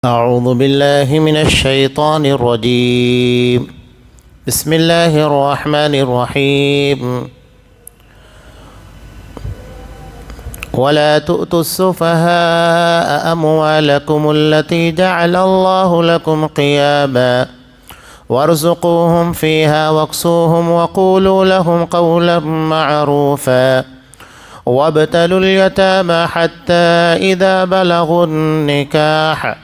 أعوذ بالله من الشيطان الرجيم. بسم الله الرحمن الرحيم. ولا تؤتوا السفهاء أموالكم التي جعل الله لكم قياما وارزقوهم فيها واكسوهم وقولوا لهم قولا معروفا وابتلوا اليتامى حتى إذا بلغوا النكاح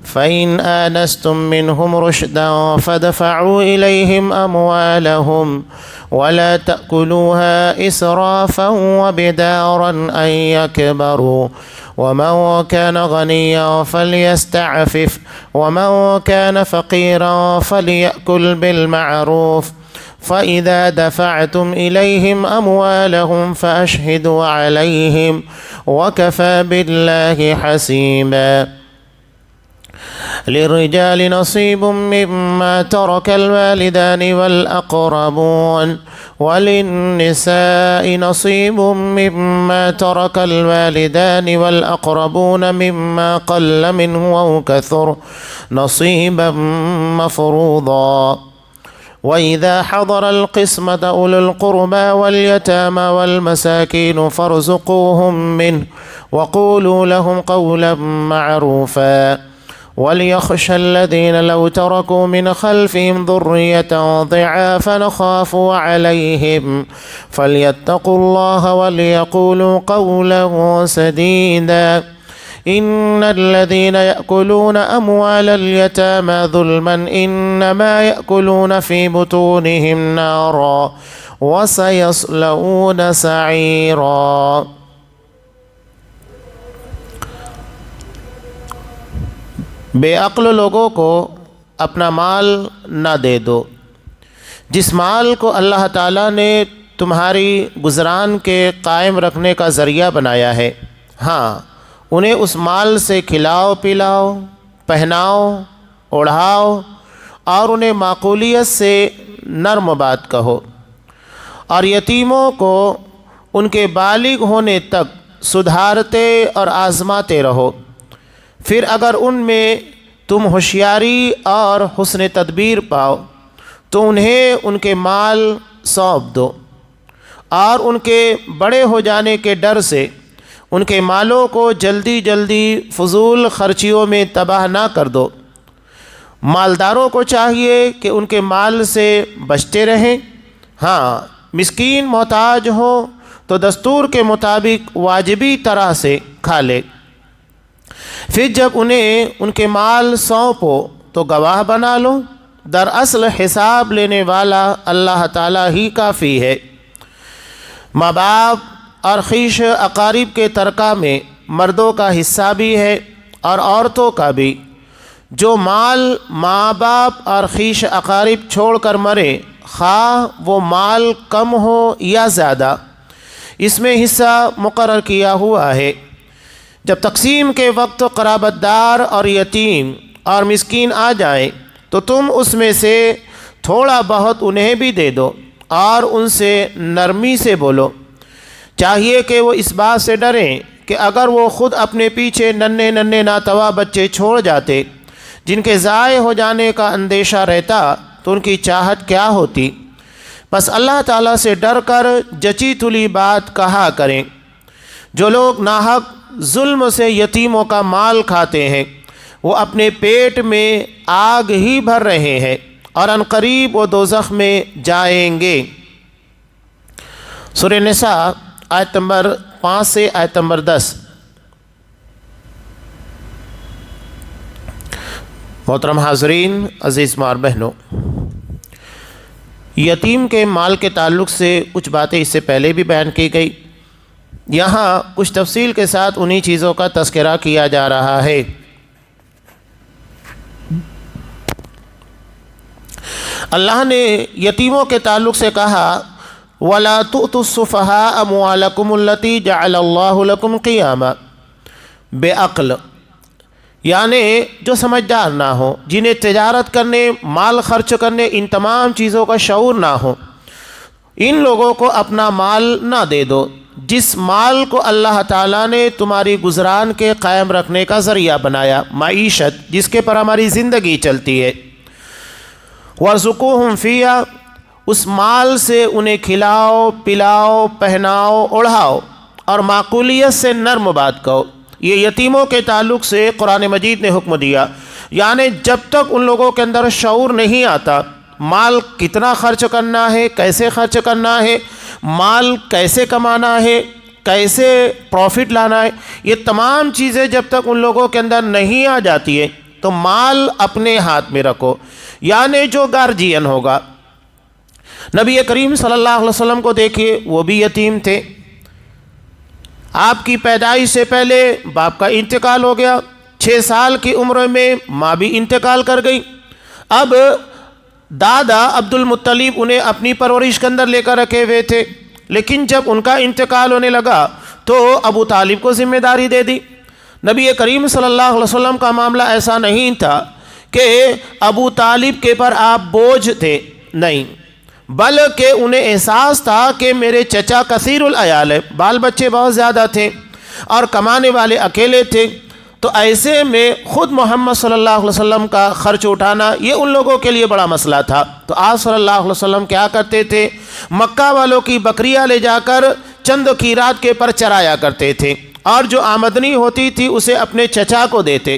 فإن آنستم منهم رشدا فادفعوا إليهم أموالهم ولا تأكلوها إسرافا وبدارا أن يكبروا ومن كان غنيا فليستعفف ومن كان فقيرا فليأكل بالمعروف فإذا دفعتم إليهم أموالهم فأشهدوا عليهم وكفى بالله حسيبا. للرجال نصيب مما ترك الوالدان والأقربون وللنساء نصيب مما ترك الوالدان والأقربون مما قل منه أو كثر نصيبا مفروضا. وإذا حضر القسمة أولو القربى واليتامى والمساكين فارزقوهم منه وقولوا لهم قولا معروفا. وليخشى الذين لو تركوا من خلفهم ذرية ضعافا خافوا عليهم فليتقوا الله وليقولوا قولا سديدا. إن الذين يأكلون أموال اليتامى ظلما إنما يأكلون في بطونهم نارا وسيصلون سعيرا. بے عقل لوگوں کو اپنا مال نہ دے دو جس مال کو اللہ تعالیٰ نے تمہاری گزران کے قائم رکھنے کا ذریعہ بنایا ہے. ہاں، انہیں اس مال سے کھلاؤ پلاؤ، پہناؤ اوڑھاؤ اور انہیں معقولیت سے نرم بات کہو، اور یتیموں کو ان کے بالغ ہونے تک سدھارتے اور آزماتے رہو. پھر اگر ان میں تم ہوشیاری اور حسن تدبیر پاؤ تو انہیں ان کے مال سونپ دو، اور ان کے بڑے ہو جانے کے ڈر سے ان کے مالوں کو جلدی جلدی فضول خرچیوں میں تباہ نہ کر دو. مالداروں کو چاہیے کہ ان کے مال سے بچتے رہیں. ہاں، مسکین محتاج ہو تو دستور کے مطابق واجبی طرح سے کھا لے. پھر جب انہیں ان کے مال سونپو تو گواہ بنا لو. دراصل حساب لینے والا اللہ تعالیٰ ہی کافی ہے. ماں باپ اور خویش اقارب کے ترکہ میں مردوں کا حصہ بھی ہے اور عورتوں کا بھی. جو مال ماں باپ اور خویش اقارب چھوڑ کر مرے، خواہ وہ مال کم ہو یا زیادہ، اس میں حصہ مقرر کیا ہوا ہے. جب تقسیم کے وقت قرابت دار اور یتیم اور مسکین آ جائیں تو تم اس میں سے تھوڑا بہت انہیں بھی دے دو اور ان سے نرمی سے بولو. چاہیے کہ وہ اس بات سے ڈریں کہ اگر وہ خود اپنے پیچھے ننھے ناتواں بچے چھوڑ جاتے جن کے ضائع ہو جانے کا اندیشہ رہتا تو ان کی چاہت کیا ہوتی. بس اللہ تعالیٰ سے ڈر کر جچی تلی بات کہا کریں. جو لوگ ناحق ظلم سے یتیموں کا مال کھاتے ہیں وہ اپنے پیٹ میں آگ ہی بھر رہے ہیں اور عنقریب وہ دوزخ میں جائیں گے. سورہ نساء آیت نمبر 5 سے آیت نمبر 10. محترم حاضرین، عزیز ماں اور بہنوں، یتیم کے مال کے تعلق سے کچھ باتیں اس سے پہلے بھی بیان کی گئی. یہاں کچھ تفصیل کے ساتھ انہی چیزوں کا تذکرہ کیا جا رہا ہے. اللہ نے یتیموں کے تعلق سے کہا وَلَا تُؤْتُوا السُّفَهَاءَ أَمْوَالَكُمُ الَّتِي جَعَلَ اللَّهُ لَكُمْ قِيَامًا. بے عقل یعنی جو سمجھدار نہ ہو، جنہیں تجارت کرنے، مال خرچ کرنے، ان تمام چیزوں کا شعور نہ ہو، ان لوگوں کو اپنا مال نہ دے دو جس مال کو اللہ تعالیٰ نے تمہاری گزران کے قائم رکھنے کا ذریعہ بنایا، معیشت جس کے پر ہماری زندگی چلتی ہے، وَارْزُقُوهُمْ فِيهَا، اس مال سے انہیں کھلاؤ پلاؤ پہناؤ اڑھاؤ اور معقولیت سے نرم بات کہو۔ یہ یتیموں کے تعلق سے قرآن مجید نے حکم دیا، یعنی جب تک ان لوگوں کے اندر شعور نہیں آتا مال کتنا خرچ کرنا ہے، کیسے خرچ کرنا ہے، مال کیسے کمانا ہے، کیسے پروفٹ لانا ہے، یہ تمام چیزیں جب تک ان لوگوں کے اندر نہیں آ جاتی ہے تو مال اپنے ہاتھ میں رکھو، یعنی جو گارجین ہوگا۔ نبی کریم صلی اللہ علیہ وسلم کو دیکھیے، وہ بھی یتیم تھے، آپ کی پیدائش سے پہلے باپ کا انتقال ہو گیا، 6 سال کی عمر میں ماں بھی انتقال کر گئی، اب دادا عبد المطلب انہیں اپنی پرورش کے اندر لے کر رکھے ہوئے تھے، لیکن جب ان کا انتقال ہونے لگا تو ابو طالب کو ذمہ داری دے دی۔ نبی کریم صلی اللہ علیہ وسلم کا معاملہ ایسا نہیں تھا کہ ابو طالب کے پر آپ بوجھ تھے، نہیں، بلکہ انہیں احساس تھا کہ میرے چچا کثیر العیال ہے، بال بچے بہت زیادہ تھے اور کمانے والے اکیلے تھے، تو ایسے میں خود محمد صلی اللہ علیہ وسلم کا خرچ اٹھانا یہ ان لوگوں کے لیے بڑا مسئلہ تھا۔ تو آپ صلی اللہ علیہ وسلم کیا کرتے تھے، مکہ والوں کی بکریاں لے جا کر چند کیرات کے پر چرایا کرتے تھے، اور جو آمدنی ہوتی تھی اسے اپنے چچا کو دیتے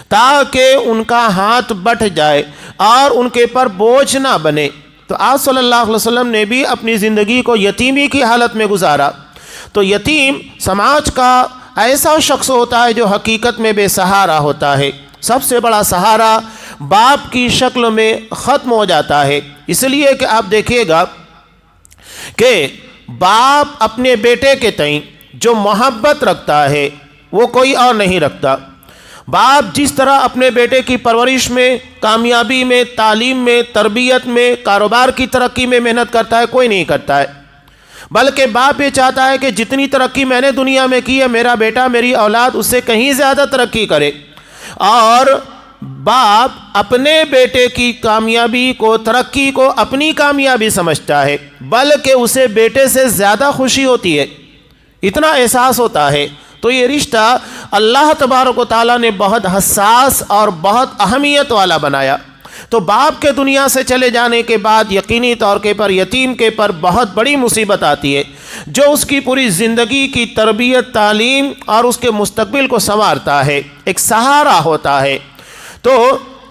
تاکہ ان کا ہاتھ بٹھ جائے اور ان کے پر بوجھ نہ بنے۔ تو آپ صلی اللہ علیہ وسلم نے بھی اپنی زندگی کو یتیمی کی حالت میں گزارا۔ تو یتیم سماج کا ایسا شخص ہوتا ہے جو حقیقت میں بے سہارا ہوتا ہے، سب سے بڑا سہارا باپ کی شکل میں ختم ہو جاتا ہے، اس لیے کہ آپ دیکھیے گا کہ باپ اپنے بیٹے کے تئیں جو محبت رکھتا ہے وہ کوئی اور نہیں رکھتا۔ باپ جس طرح اپنے بیٹے کی پرورش میں، کامیابی میں، تعلیم میں، تربیت میں، کاروبار کی ترقی میں محنت کرتا ہے، کوئی نہیں کرتا ہے، بلکہ باپ یہ چاہتا ہے کہ جتنی ترقی میں نے دنیا میں کی ہے میرا بیٹا، میری اولاد اس سے کہیں زیادہ ترقی کرے، اور باپ اپنے بیٹے کی کامیابی کو، ترقی کو اپنی کامیابی سمجھتا ہے، بلکہ اسے بیٹے سے زیادہ خوشی ہوتی ہے، اتنا احساس ہوتا ہے۔ تو یہ رشتہ اللہ تبارک و تعالیٰ نے بہت حساس اور بہت اہمیت والا بنایا۔ تو باپ کے دنیا سے چلے جانے کے بعد یقینی طور کے پر یتیم کے پر بہت بڑی مصیبت آتی ہے، جو اس کی پوری زندگی کی تربیت، تعلیم اور اس کے مستقبل کو سنوارتا ہے، ایک سہارا ہوتا ہے۔ تو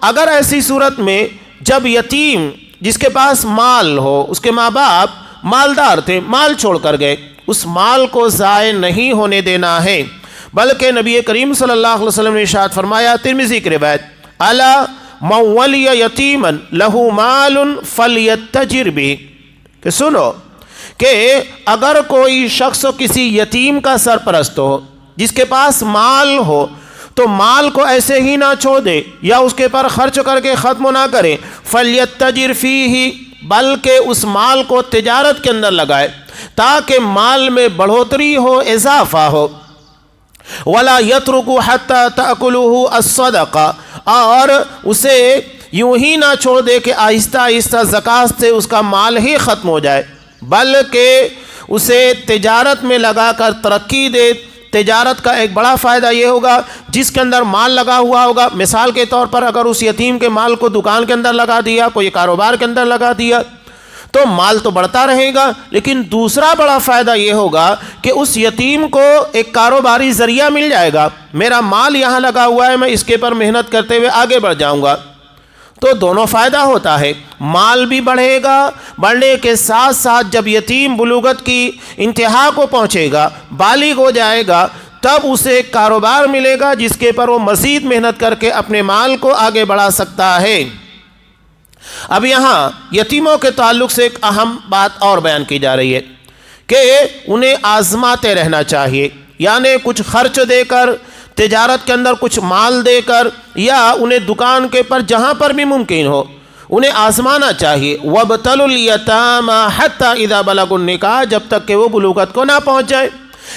اگر ایسی صورت میں جب یتیم جس کے پاس مال ہو، اس کے ماں باپ مالدار تھے، مال چھوڑ کر گئے، اس مال کو ضائع نہیں ہونے دینا ہے، بلکہ نبی کریم صلی اللہ علیہ وسلم نے ارشاد فرمایا، ترمذی کی روایت، الا من ولی یتیما لہ مال فلیتجر بہ، کہ سنو کہ اگر کوئی شخص کسی یتیم کا سرپرست ہو، جس کے پاس مال ہو، تو مال کو ایسے ہی نہ چھوڑ دے یا اس کے پر خرچ کر کے ختم نہ کرے، فلیتجر فیہ، بلکہ اس مال کو تجارت کے اندر لگائے تاکہ مال میں بڑھوتری ہو، اضافہ ہو، ولا یترک حتی تأکلہ الصدقہ، اور اسے یوں ہی نہ چھوڑ دے کہ آہستہ آہستہ زکوٰۃ سے اس کا مال ہی ختم ہو جائے، بلکہ اسے تجارت میں لگا کر ترقی دے۔ تجارت کا ایک بڑا فائدہ یہ ہوگا، جس کے اندر مال لگا ہوا ہوگا، مثال کے طور پر اگر اس یتیم کے مال کو دکان کے اندر لگا دیا، کوئی کاروبار کے اندر لگا دیا، تو مال تو بڑھتا رہے گا، لیکن دوسرا بڑا فائدہ یہ ہوگا کہ اس یتیم کو ایک کاروباری ذریعہ مل جائے گا، میرا مال یہاں لگا ہوا ہے، میں اس کے پر محنت کرتے ہوئے آگے بڑھ جاؤں گا، تو دونوں فائدہ ہوتا ہے، مال بھی بڑھے گا، بڑھنے کے ساتھ ساتھ جب یتیم بلوغت کی انتہا کو پہنچے گا، بالغ ہو جائے گا، تب اسے ایک کاروبار ملے گا جس کے پر وہ مزید محنت کر کے اپنے مال کو آگے بڑھا سکتا ہے۔ اب یہاں یتیموں کے تعلق سے ایک اہم بات اور بیان کی جا رہی ہے کہ انہیں آزماتے رہنا چاہیے، یعنی کچھ خرچ دے کر، تجارت کے اندر کچھ مال دے کر، یا انہیں دکان کے پر جہاں پر بھی ممکن ہو انہیں آزمانا چاہیے۔ وَابْتَلُوا الْيَتَامَ حَتَّى إِذَا بَلَغُوا النِّكَاحَ، جب تک کہ وہ بلوغت کو نہ پہنچ جائے،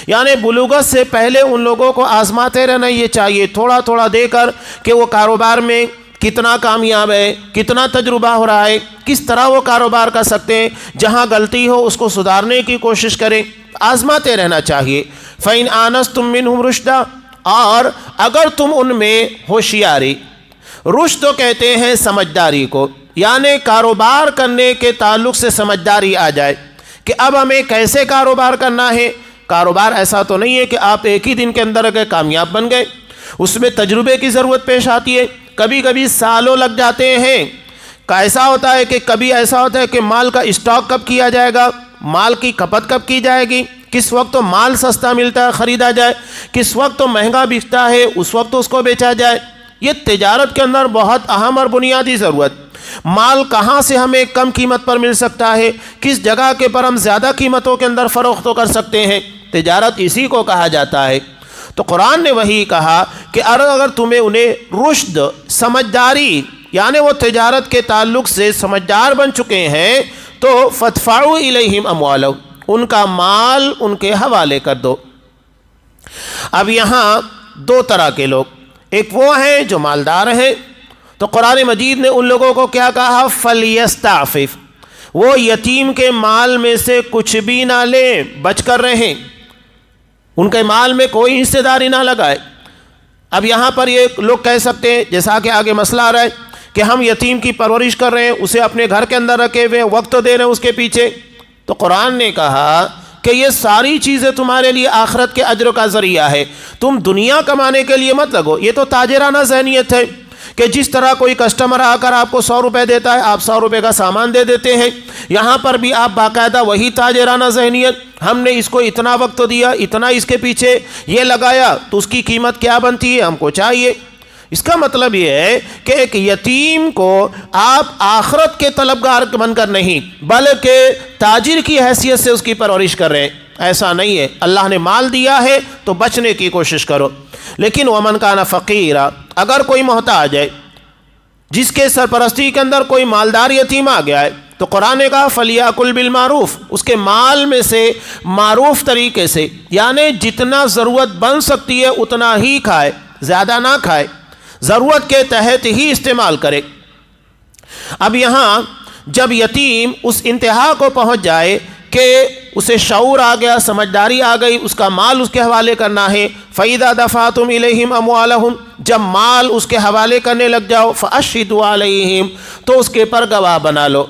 یعنی بلوغت سے پہلے ان لوگوں کو آزماتے رہنا یہ چاہیے، تھوڑا تھوڑا دے کر کہ وہ کاروبار میں کتنا کامیاب ہے، کتنا تجربہ ہو رہا ہے، کس طرح وہ کاروبار کر سکتے ہیں، جہاں غلطی ہو اس کو سدھارنے کی کوشش کریں، آزماتے رہنا چاہیے۔ فَإِنْ آنَسْتُم مِّنْهُمْ رُشْدًا، اور اگر تم ان میں ہوشیاری، رشد تو کہتے ہیں سمجھداری کو، یعنی کاروبار کرنے کے تعلق سے سمجھداری آ جائے کہ اب ہمیں کیسے کاروبار کرنا ہے۔ کاروبار ایسا تو نہیں ہے کہ آپ ایک ہی دن کے اندر کامیاب بن گئے، اس میں تجربے کی ضرورت پیش آتی ہے، کبھی کبھی سالوں لگ جاتے ہیں۔ ایسا ہوتا ہے کہ کبھی ایسا ہوتا ہے کہ مال کا اسٹاک کب کیا جائے گا، مال کی کھپت کب کی جائے گی، کس وقت تو مال سستا ملتا ہے خریدا جائے، کس وقت تو مہنگا بکتا ہے اس وقت تو اس کو بیچا جائے۔ یہ تجارت کے اندر بہت اہم اور بنیادی ضرورت، مال کہاں سے ہمیں کم قیمت پر مل سکتا ہے، کس جگہ کے پر ہم زیادہ قیمتوں کے اندر فروخت کر سکتے ہیں، تجارت اسی کو کہا جاتا ہے۔ تو قرآن نے وہی کہا کہ اگر تمہیں انہیں رشد، سمجھداری، یعنی وہ تجارت کے تعلق سے سمجھدار بن چکے ہیں، تو فَادْفَعُوا إِلَيْهِمْ أَمْوَالَهُمْ، ان کا مال ان کے حوالے کر دو۔ اب یہاں دو طرح کے لوگ، ایک وہ ہیں جو مالدار ہیں، تو قرآن مجید نے ان لوگوں کو کیا کہا، فَلْيَسْتَعْفِفْ، وہ یتیم کے مال میں سے کچھ بھی نہ لیں، بچ کر رہیں، ان کے مال میں کوئی حصے داری نہ لگائے۔ اب یہاں پر یہ لوگ کہہ سکتے ہیں، جیسا کہ آگے مسئلہ آ رہا ہے کہ ہم یتیم کی پرورش کر رہے ہیں، اسے اپنے گھر کے اندر رکھے ہوئے، وقت دے رہے ہیں اس کے پیچھے، تو قرآن نے کہا کہ یہ ساری چیزیں تمہارے لیے آخرت کے اجر کا ذریعہ ہے، تم دنیا کمانے کے لیے مت لگو۔ یہ تو تاجرانہ ذہنیت ہے کہ جس طرح کوئی کسٹمر آ کر آپ کو 100 روپے دیتا ہے، آپ 100 روپے کا سامان دے دیتے ہیں، یہاں پر بھی آپ باقاعدہ وہی تاجرانہ ذہنیت، ہم نے اس کو اتنا وقت دیا، اتنا اس کے پیچھے یہ لگایا، تو اس کی قیمت کیا بنتی ہے ہم کو چاہیے۔ اس کا مطلب یہ ہے کہ ایک یتیم کو آپ آخرت کے طلبگار بن کر نہیں بلکہ تاجر کی حیثیت سے اس کی پرورش کر رہے ہیں، ایسا نہیں ہے۔ اللہ نے مال دیا ہے تو بچنے کی کوشش کرو۔ لیکن ومن کان فقیرا، اگر کوئی محتاج ہے جس کے سرپرستی کے اندر کوئی مالدار یتیم آ گیا ہے، تو قرآن نے کہا فلیاکل بالمعروف، اس کے مال میں سے معروف طریقے سے، یعنی جتنا ضرورت بن سکتی ہے اتنا ہی کھائے، زیادہ نہ کھائے، ضرورت کے تحت ہی استعمال کرے۔ اب یہاں جب یتیم اس انتہا کو پہنچ جائے کہ اسے شعور آ گیا، سمجھداری آ گئی، اس کا مال اس کے حوالے کرنا ہے، فَإِذَا دَفَعْتُمْ إِلَيْهِمْ أَمْوَالَهُمْ، جب مال اس کے حوالے کرنے لگ جاؤ، فَأَشْهِدُوا عَلَيْهِمْ، تو اس کے پر گواہ بنا لو،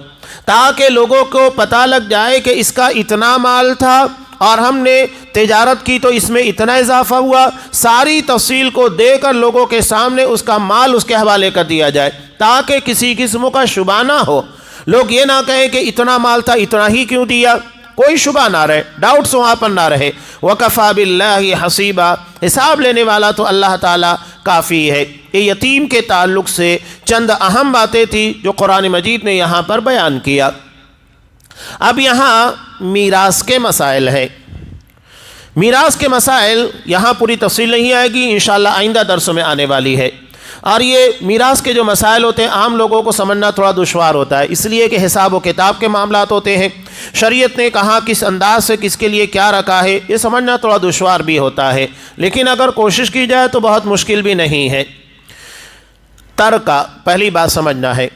تاکہ لوگوں کو پتہ لگ جائے کہ اس کا اتنا مال تھا اور ہم نے تجارت کی تو اس میں اتنا اضافہ ہوا، ساری تفصیل کو دے کر لوگوں کے سامنے اس کا مال اس کے حوالے کر دیا جائے، تاکہ کسی قسم کا شبہ نہ ہو، لوگ یہ نہ کہیں کہ اتنا مال تھا اتنا ہی کیوں دیا، کوئی شبہ نہ رہے، ڈاؤٹس وہاں پر نہ رہے۔ وَكَفَى بِاللَّهِ حَسِيبًا، حساب لینے والا تو اللہ تعالیٰ کافی ہے۔ یہ یتیم کے تعلق سے چند اہم باتیں تھیں جو قرآن مجید نے یہاں پر بیان کیا۔ اب یہاں میراث کے مسائل ہیں۔ میراث کے مسائل یہاں پوری تفصیل نہیں آئے گی، انشاءاللہ آئندہ درسوں میں آنے والی ہے۔ اور یہ میراث کے جو مسائل ہوتے ہیں عام لوگوں کو سمجھنا تھوڑا دشوار ہوتا ہے، اس لیے کہ حساب و کتاب کے معاملات ہوتے ہیں، شریعت نے کہا کس انداز سے کس کے لیے کیا رکھا ہے، یہ سمجھنا تھوڑا دشوار بھی ہوتا ہے، لیکن اگر کوشش کی جائے تو بہت مشکل بھی نہیں ہے۔ ترکہ پہلی بات سمجھنا ہے،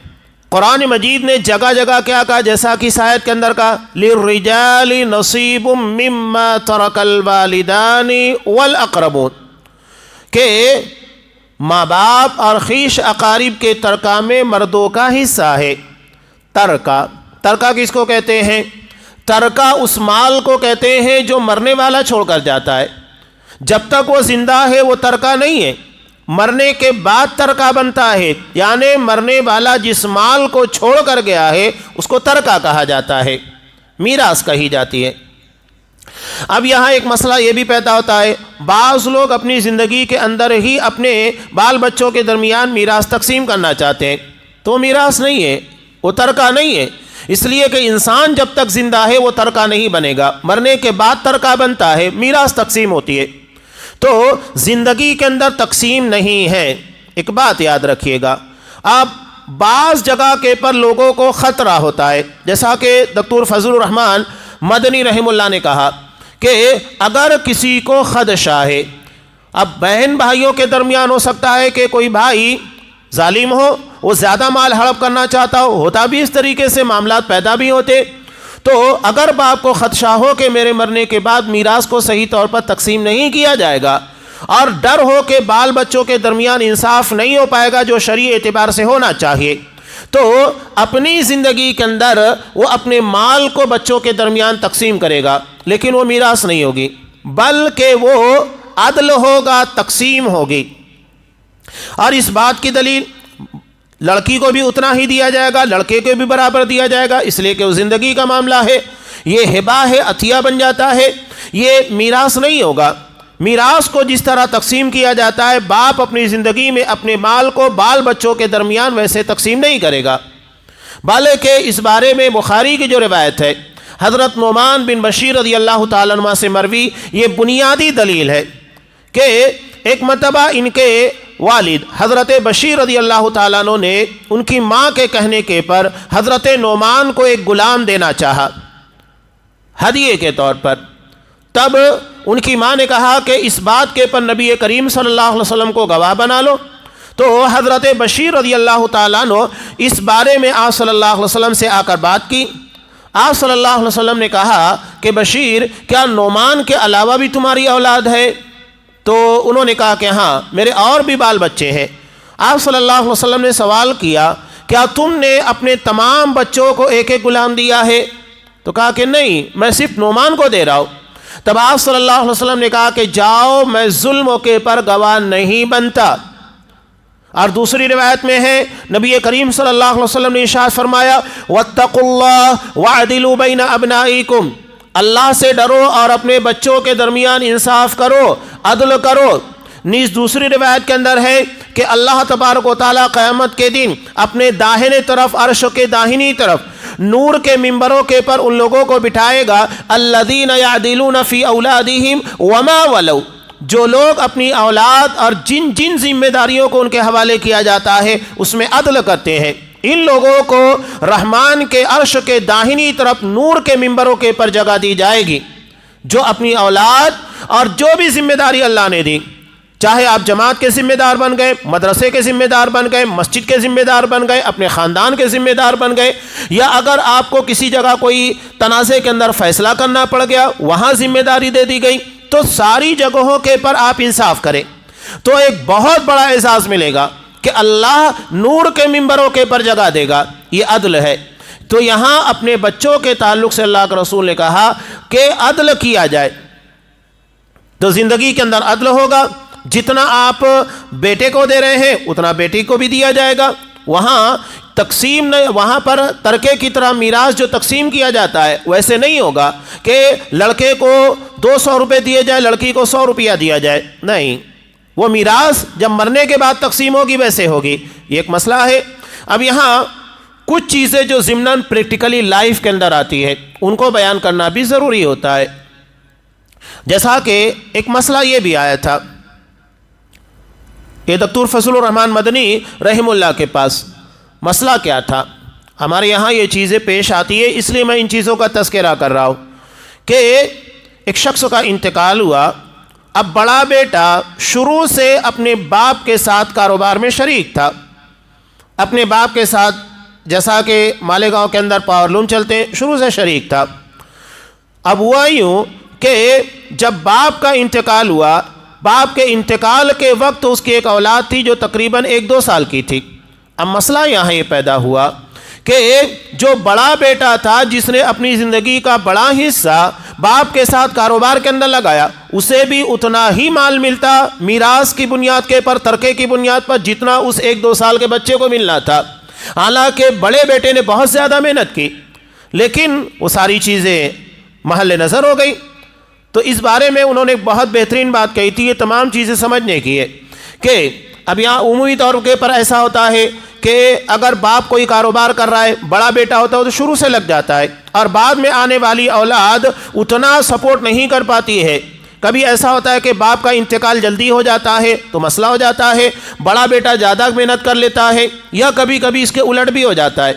قرآن مجید نے جگہ جگہ کیا کہا، جیسا کہ اس آیت کے اندر کہا لِلرِّجَالِ نَصِيبٌ مِّمَّا تَرَكَ الْوَالِدَانِ وَالْأَقْرَبُونَ، کہ ماں باپ اور خویش اقارب کے ترکہ میں مردوں کا حصہ ہے۔ ترکہ، ترکہ کس کو کہتے ہیں؟ ترکہ اس مال کو کہتے ہیں جو مرنے والا چھوڑ کر جاتا ہے، جب تک وہ زندہ ہے وہ ترکہ نہیں ہے، مرنے کے بعد ترکہ بنتا ہے، یعنی مرنے والا جس مال کو چھوڑ کر گیا ہے اس کو ترکہ کہا جاتا ہے، میراث کہی جاتی ہے۔ اب یہاں ایک مسئلہ یہ بھی پیدا ہوتا ہے، بعض لوگ اپنی زندگی کے اندر ہی اپنے بال بچوں کے درمیان میراث تقسیم کرنا چاہتے ہیں، تو میراث نہیں ہے، وہ ترکہ نہیں ہے، اس لیے کہ انسان جب تک زندہ ہے وہ ترکہ نہیں بنے گا، مرنے کے بعد ترکہ بنتا ہے، میراث تقسیم ہوتی ہے، تو زندگی کے اندر تقسیم نہیں ہے۔ ایک بات یاد رکھیے گا، اب بعض جگہ کے پر لوگوں کو خطرہ ہوتا ہے، جیسا کہ دکتور فضل الرحمن مدنی رحم اللہ نے کہا کہ اگر کسی کو خدشہ ہے، اب بہن بھائیوں کے درمیان ہو سکتا ہے کہ کوئی بھائی ظالم ہو، وہ زیادہ مال ہڑپ کرنا چاہتا ہو، ہوتا بھی اس طریقے سے معاملات پیدا بھی ہوتے، تو اگر باپ کو خدشہ ہو کہ میرے مرنے کے بعد میراث کو صحیح طور پر تقسیم نہیں کیا جائے گا اور ڈر ہو کہ بال بچوں کے درمیان انصاف نہیں ہو پائے گا جو شرعی اعتبار سے ہونا چاہیے، تو اپنی زندگی کے اندر وہ اپنے مال کو بچوں کے درمیان تقسیم کرے گا، لیکن وہ میراث نہیں ہوگی بلکہ وہ عدل ہوگا، تقسیم ہوگی۔ اور اس بات کی دلیل لڑکی کو بھی اتنا ہی دیا جائے گا، لڑکے کو بھی برابر دیا جائے گا، اس لیے کہ وہ زندگی کا معاملہ ہے، یہ ہبہ ہے، عطیہ بن جاتا ہے، یہ میراث نہیں ہوگا۔ میراث کو جس طرح تقسیم کیا جاتا ہے، باپ اپنی زندگی میں اپنے مال کو بال بچوں کے درمیان ویسے تقسیم نہیں کرے گا، بلکہ اس بارے میں بخاری کی جو روایت ہے حضرت نعمان بن بشیر رضی اللہ تعالیٰ عنہ سے مروی، یہ بنیادی دلیل ہے کہ ایک مرتبہ ان کے والد حضرت بشیر رضی اللہ تعالیٰ عنہ نے ان کی ماں کے کہنے کے پر حضرت نعمان کو ایک غلام دینا چاہا ہدیے کے طور پر۔ تب ان کی ماں نے کہا کہ اس بات کے پر نبی کریم صلی اللہ علیہ وسلم کو گواہ بنا لو، تو حضرت بشیر رضی اللہ تعالیٰ عنہ اس بارے میں آپ صلی اللہ علیہ وسلم سے آ کر بات کی۔ آپ صلی اللہ علیہ وسلم نے کہا کہ بشیر، کیا نعمان کے علاوہ بھی تمہاری اولاد ہے؟ تو انہوں نے کہا کہ ہاں، میرے اور بھی بال بچے ہیں۔ آپ صلی اللہ علیہ وسلم نے سوال کیا، کیا تم نے اپنے تمام بچوں کو ایک ایک غلام دیا ہے؟ تو کہا کہ نہیں، میں صرف نعمان کو دے رہا ہوں۔ تب آپ صلی اللہ علیہ وسلم نے کہا کہ جاؤ، میں ظلم موقع پر گواہ نہیں بنتا۔ اور دوسری روایت میں ہے نبی کریم صلی اللہ علیہ وسلم نے ارشاد فرمایا واتقوا اللہ واعدلوا بین ابنائکم، اللہ سے ڈرو اور اپنے بچوں کے درمیان انصاف کرو، عدل کرو۔ نیز دوسری روایت کے اندر ہے کہ اللہ تبارک و تعالیٰ قیامت کے دن اپنے داہنے طرف، عرش کے داہنی طرف نور کے ممبروں کے پر ان لوگوں کو بٹھائے گا الذین یعدلون فی اولادہم وما ولوا، جو لوگ اپنی اولاد اور جن جن ذمہ داریوں کو ان کے حوالے کیا جاتا ہے اس میں عدل کرتے ہیں، ان لوگوں کو رحمان کے عرش کے داہنی طرف نور کے ممبروں کے پر جگہ دی جائے گی۔ جو اپنی اولاد اور جو بھی ذمہ داری اللہ نے دی، چاہے آپ جماعت کے ذمہ دار بن گئے، مدرسے کے ذمہ دار بن گئے، مسجد کے ذمہ دار بن گئے، اپنے خاندان کے ذمہ دار بن گئے، یا اگر آپ کو کسی جگہ کوئی تنازع کے اندر فیصلہ کرنا پڑ گیا، وہاں ذمہ داری دے دی گئی، تو ساری جگہوں کے پر آپ انصاف کریں تو ایک بہت بڑا اعزاز ملے گا کہ اللہ نور کے ممبروں کے پر جگہ دے گا، یہ عدل ہے۔ تو یہاں اپنے بچوں کے تعلق سے اللہ کے رسول نے کہا کہ عدل کیا جائے، تو زندگی کے اندر عدل ہوگا، جتنا آپ بیٹے کو دے رہے ہیں اتنا بیٹی کو بھی دیا جائے گا۔ وہاں تقسیم وہاں پر ترکے کی طرح میراث جو تقسیم کیا جاتا ہے ویسے نہیں ہوگا کہ لڑکے کو 200 روپے دیے جائے، لڑکی کو 100 روپیہ دیا جائے، نہیں، وہ میراث جب مرنے کے بعد تقسیم ہوگی ویسے ہوگی، یہ ایک مسئلہ ہے۔ اب یہاں کچھ چیزیں جو ضمناً پریکٹیکلی لائف کے اندر آتی ہے ان کو بیان کرنا بھی ضروری ہوتا ہے، جیسا کہ ایک مسئلہ یہ بھی آیا تھا کہ دکتور فضل الرحمان مدنی رحم اللہ کے پاس مسئلہ کیا تھا۔ ہمارے یہاں یہ چیزیں پیش آتی ہے، اس لیے میں ان چیزوں کا تذکرہ کر رہا ہوں کہ ایک شخص کا انتقال ہوا، اب بڑا بیٹا شروع سے اپنے باپ کے ساتھ کاروبار میں شریک تھا، اپنے باپ کے ساتھ، جیسا کہ مالیگاؤں کے اندر پاور لوم چلتے ہیں، شروع سے شریک تھا۔ اب ہوا یوں کہ جب باپ کا انتقال ہوا، باپ کے انتقال کے وقت اس کی ایک اولاد تھی جو تقریباً 1-2 سال کی تھی۔ اب مسئلہ یہاں یہ پیدا ہوا کہ جو بڑا بیٹا تھا جس نے اپنی زندگی کا بڑا حصہ باپ کے ساتھ کاروبار کے اندر لگایا، اسے بھی اتنا ہی مال ملتا میراث کی بنیاد کے پر، ترکے کی بنیاد پر، جتنا اس 1-2 سال کے بچے کو ملنا تھا۔ حالانکہ بڑے بیٹے نے بہت زیادہ محنت کی، لیکن وہ ساری چیزیں محل نظر ہو گئی۔ تو اس بارے میں انہوں نے بہت بہترین بات کہی تھی، یہ تمام چیزیں سمجھنے کی ہے کہ اب یہاں عمومی طور پر ایسا ہوتا ہے کہ اگر باپ کوئی کاروبار کر رہا ہے، بڑا بیٹا ہوتا ہے تو شروع سے لگ جاتا ہے، اور بعد میں آنے والی اولاد اتنا سپورٹ نہیں کر پاتی ہے۔ کبھی ایسا ہوتا ہے کہ باپ کا انتقال جلدی ہو جاتا ہے تو مسئلہ ہو جاتا ہے، بڑا بیٹا زیادہ محنت کر لیتا ہے، یا کبھی کبھی اس کے الٹ بھی ہو جاتا ہے،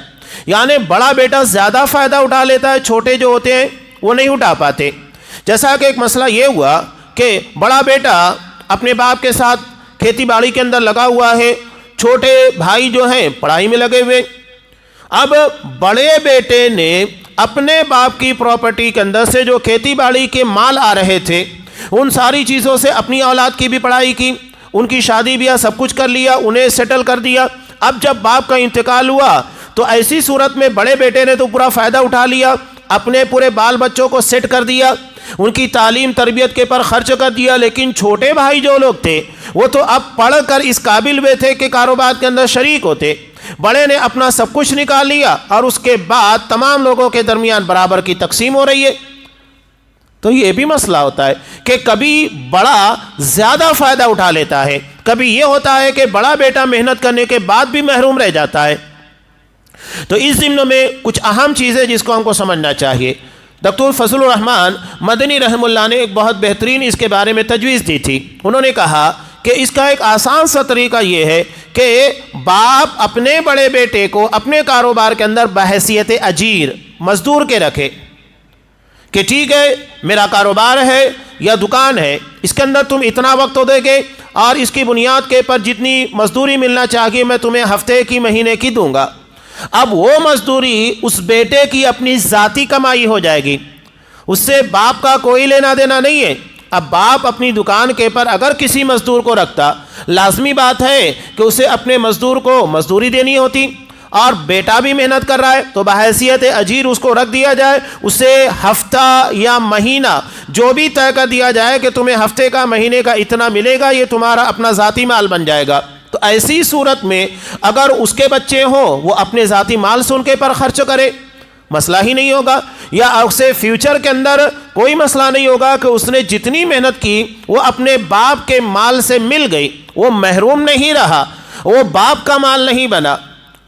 یعنی بڑا بیٹا زیادہ فائدہ اٹھا لیتا ہے، چھوٹے جو ہوتے ہیں وہ نہیں اٹھا پاتے۔ جیسا کہ ایک مسئلہ یہ ہوا کہ بڑا بیٹا اپنے باپ کے ساتھ کھیتی باڑی کے اندر لگا ہوا ہے، چھوٹے بھائی جو ہیں پڑھائی میں لگے ہوئے۔ اب بڑے بیٹے نے اپنے باپ کی پراپرٹی کے اندر سے جو کھیتی باڑی کے مال آ رہے تھے ان ساری چیزوں سے اپنی اولاد کی بھی پڑھائی کی، ان کی شادی بیاہ سب کچھ کر لیا، انہیں سیٹل کر دیا۔ اب جب باپ کا انتقال ہوا تو ایسی صورت میں بڑے بیٹے نے تو پورا فائدہ اٹھا لیا، اپنے پورے بال بچوں کو سیٹ کر دیا، ان کی تعلیم تربیت کے پر خرچ کر دیا، لیکن چھوٹے بھائی جو لوگ تھے وہ تو اب پڑھ کر اس قابل ہوئے تھے کہ کاروبار کے اندر شریک ہوتے۔ بڑے نے اپنا سب کچھ نکال لیا اور اس کے بعد تمام لوگوں کے درمیان برابر کی تقسیم ہو رہی ہے۔ تو یہ بھی مسئلہ ہوتا ہے کہ کبھی بڑا زیادہ فائدہ اٹھا لیتا ہے، کبھی یہ ہوتا ہے کہ بڑا بیٹا محنت کرنے کے بعد بھی محروم رہ جاتا ہے۔ تو اس ضمن میں کچھ اہم چیزیں جس کو ہم کو سمجھنا چاہیے۔ ڈاکٹر فضل الرحمان مدنی رحمہ اللہ نے ایک بہت بہترین اس کے بارے میں تجویز دی تھی۔ انہوں نے کہا کہ اس کا ایک آسان سا طریقہ یہ ہے کہ باپ اپنے بڑے بیٹے کو اپنے کاروبار کے اندر بحیثیت اجیر، مزدور کے رکھے کہ ٹھیک ہے میرا کاروبار ہے یا دکان ہے، اس کے اندر تم اتنا وقت تو دے گے اور اس کی بنیاد کے پر جتنی مزدوری ملنا چاہیے میں تمہیں ہفتے کی مہینے کی دوں گا۔ اب وہ مزدوری اس بیٹے کی اپنی ذاتی کمائی ہو جائے گی، اس سے باپ کا کوئی لینا دینا نہیں ہے۔ اب باپ اپنی دکان کے پر اگر کسی مزدور کو رکھتا، لازمی بات ہے کہ اسے اپنے مزدور کو مزدوری دینی ہوتی، اور بیٹا بھی محنت کر رہا ہے تو بحیثیت اجیر اس کو رکھ دیا جائے، اسے ہفتہ یا مہینہ جو بھی طے کر دیا جائے کہ تمہیں ہفتے کا مہینے کا اتنا ملے گا، یہ تمہارا اپنا ذاتی مال بن جائے گا۔ تو ایسی صورت میں اگر اس کے بچے ہوں وہ اپنے ذاتی مال سے ان کے پر خرچ کرے، مسئلہ ہی نہیں ہوگا، یا اسے فیوچر کے اندر کوئی مسئلہ نہیں ہوگا کہ اس نے جتنی محنت کی وہ اپنے باپ کے مال سے مل گئی، وہ محروم نہیں رہا، وہ باپ کا مال نہیں بنا۔